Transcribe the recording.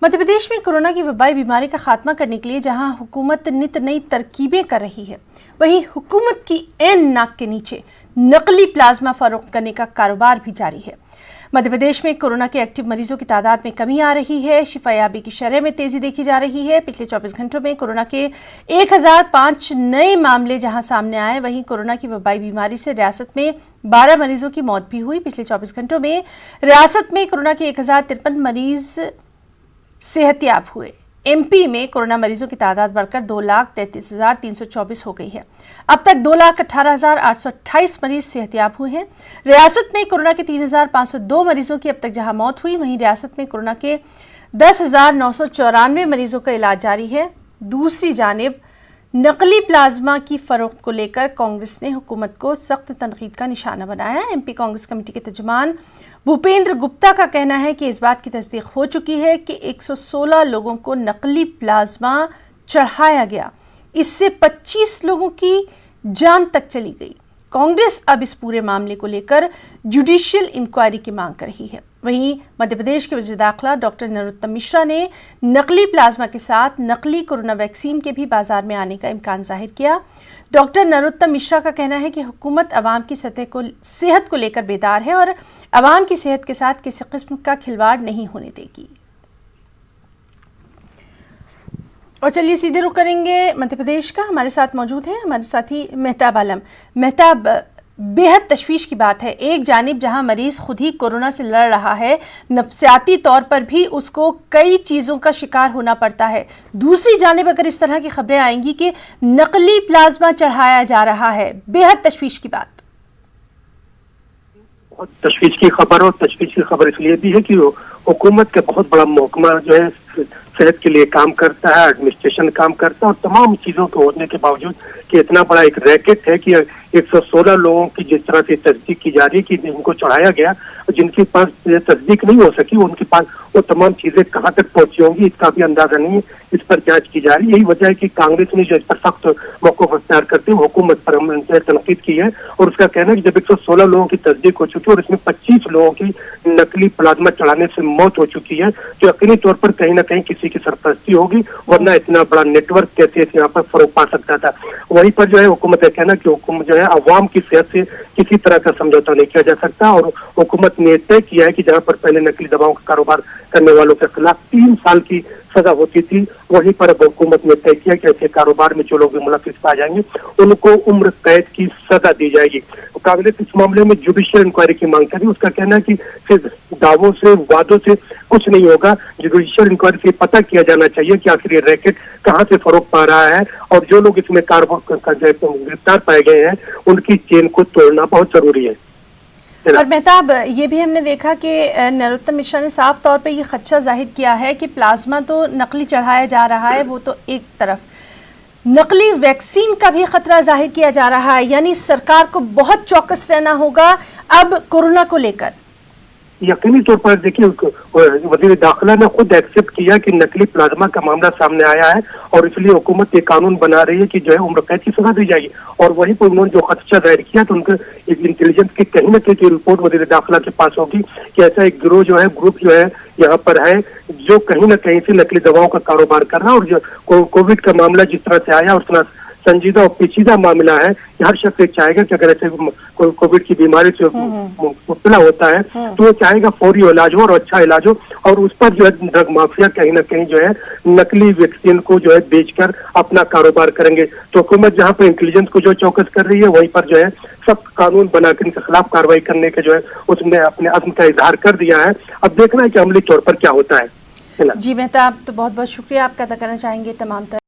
मध्य प्रदेश में कोरोना की वबाई बीमारी का खात्मा करने के लिए जहां हुकूमत नित नई तरकीबें कर रही है, वहीं हुकूमत की ऐन नाक के नीचे नकली प्लाज्मा फरोख्त करने का कारोबार भी जारी है। मध्य प्रदेश में कोरोना के एक्टिव मरीजों की तादाद में कमी आ रही है। शिफायाबी की शरह में तेजी देखी जा रही है। पिछले 24 घंटों में कोरोना के 1005 नए मामले जहां सामने आए, वहीं कोरोना की वबाई बीमारी से रियासत में 12 मरीजों की मौत भी हुई। पिछले 24 घंटों में रियासत में कोरोना के 1053 मरीज सेहतयाब हुए। एमपी में कोरोना मरीजों की तादाद बढ़कर 2,33,324 हो गई है। अब तक 2,18,828 मरीज सेहतयाब हुए हैं। रियासत में कोरोना के 3,502 मरीजों की अब तक जहां मौत हुई, वहीं रियासत में कोरोना के 10,994 मरीजों का इलाज जारी है। दूसरी जानिब नकली प्लाज्मा की फरोख्त को लेकर कांग्रेस ने हुकूमत को सख्त तनकीद का निशाना बनाया। एमपी कांग्रेस कमेटी के तर्जुमान भूपेंद्र गुप्ता का कहना है कि इस बात की तस्दीक हो चुकी है कि 116 लोगों को नकली प्लाज्मा चढ़ाया गया। इससे 25 लोगों की जान तक चली गई। कांग्रेस अब इस पूरे मामले को लेकर जुडिशियल इंक्वायरी की मांग कर रही है। वहीं मध्य प्रदेश के वज़ीर दाखिला डॉक्टर नरोत्तम मिश्रा ने नकली प्लाज्मा के साथ नकली कोरोना वैक्सीन के भी बाजार में आने का इम्कान जाहिर किया। डॉक्टर नरोत्तम मिश्रा का कहना है कि हुकूमत अवाम की सेहत को लेकर बेदार है और अवाम की सेहत के साथ किसी किस्म का खिलवाड़ नहीं होने देगी। और चलिए सीधे रुख करेंगे मध्य प्रदेश का। हमारे साथ मौजूद है हमारे साथी मेहताब आलम। मेहताब, बेहद तशवीश की बात है, एक जानिब जहां मरीज खुद ही कोरोना से लड़ रहा है, नफ्सियाती तौर पर भी उसको कई चीज़ों का शिकार होना पड़ता है, दूसरी जानिब अगर इस तरह की खबरें आएंगी कि नकली प्लाज्मा चढ़ाया जा रहा है, बेहद तशवीश की बात। तशवीश की खबर, और तशवीश की खबर इसलिए भी है कि हुकूमत का बहुत बड़ा महकमा जो है सेहत के लिए काम करता है, एडमिनिस्ट्रेशन काम करता है, और तमाम चीजों के होने के बावजूद कि इतना बड़ा एक रैकेट है कि 116 लोगों की जिस तरह से तस्दीक की जा रही है कि उनको चढ़ाया गया, जिनके पास तस्दीक नहीं हो सकी, उनके पास वो तमाम चीजें कहाँ तक पहुंची होंगी इसका भी अंदाजा नहीं है। इस पर जांच की जा रही है। यही वजह है कि कांग्रेस ने जो इस पर सख्त मौक़िफ़ अख्तियार करते हुए हुकूमत पर तनकीद की है, और उसका कहना है कि जब 116 लोगों की तस्दीक हो चुकी है और इसमें 25 लोगों की नकली प्लाज्मा चढ़ाने से मौत हो चुकी है, तो यकीनी तौर पर कहीं ना कहीं किसी की सरपरस्ती होगी, वरना इतना बड़ा नेटवर्क कैसे यहाँ पर फरोग पा सकता था। वहीं पर जो है हुकूमत का कहना कि हुकूमत जो है अवाम की सेहत से किसी तरह का समझौता नहीं किया जा सकता, और हुकूमत ने तय किया है कि जहाँ पर पहले नकली दवाओं का कारोबार करने वालों के खिलाफ 3 साल की सजा होती थी, वहीं पर अब हुकूमत ने तय किया कि ऐसे कारोबार में जो लोग मुलविस पाए जाएंगे उनको उम्र कैद की सजा दी जाएगी। कांग्रेस इस मामले में जुडिशियल इंक्वायरी की मांग करी। उसका कहना है कि सिर्फ दावों से, वादों से कुछ नहीं होगा, जुडिशियल इंक्वायरी से पता किया जाना चाहिए कि आखिर ये रैकेट कहाँ से फरोग पा रहा है, और जो लोग इसमें गिरफ्तार पाए गए हैं उनकी चेन को तोड़ना बहुत जरूरी है। और मेहताब, ये भी हमने देखा कि नरोत्तम मिश्रा ने साफ तौर पे ये खदशा जाहिर किया है कि प्लाज्मा तो नकली चढ़ाया जा रहा है, वो तो एक तरफ, नकली वैक्सीन का भी खतरा जाहिर किया जा रहा है, यानी सरकार को बहुत चौकस रहना होगा अब कोरोना को लेकर। यकीनी तौर पर देखिए, वज़ीर दाखिला ने खुद एक्सेप्ट किया कि नकली प्लाज्मा का मामला सामने आया है, और इसलिए हुकूमत ये कानून बना रही है कि जो है उम्र कैद की सजा दी जाएगी। और वहीं पर उन्होंने जो खदशा जाहिर किया, तो उनके इंटेलिजेंस की कहीं न कहीं रिपोर्ट वज़ीर दाखिला के पास होगी कि ऐसा एक गिरोह जो है, ग्रुप जो है यहाँ पर है, जो कहीं न कहीं से नकली दवाओं का कारोबार कर रहा है। और जो कोविड का मामला जिस तरह से आया, उतना संजीदा और पेचीदा मामला है, हर शख्स चाहेगा कि अगर ऐसे कोविड की बीमारी से मुब्तला होता है तो वो चाहेगा फौरी इलाज हो और अच्छा इलाज हो, और उस पर जो है ड्रग माफिया कहीं ना कहीं जो है नकली वैक्सीन को जो है बेचकर अपना कारोबार करेंगे। तो हुकूमत जहाँ पर इंटेलिजेंस को जो चौकस कर रही है, वहीं पर जो है सख्त कानून बनाकर इनके खिलाफ कार्रवाई करने के जो है उसने अपने अज़्म का इजहार कर दिया है। अब देखना है कि अमली तौर पर क्या होता है। जी मेहताब, तो बहुत बहुत शुक्रिया आपका अदा करना चाहेंगे तमाम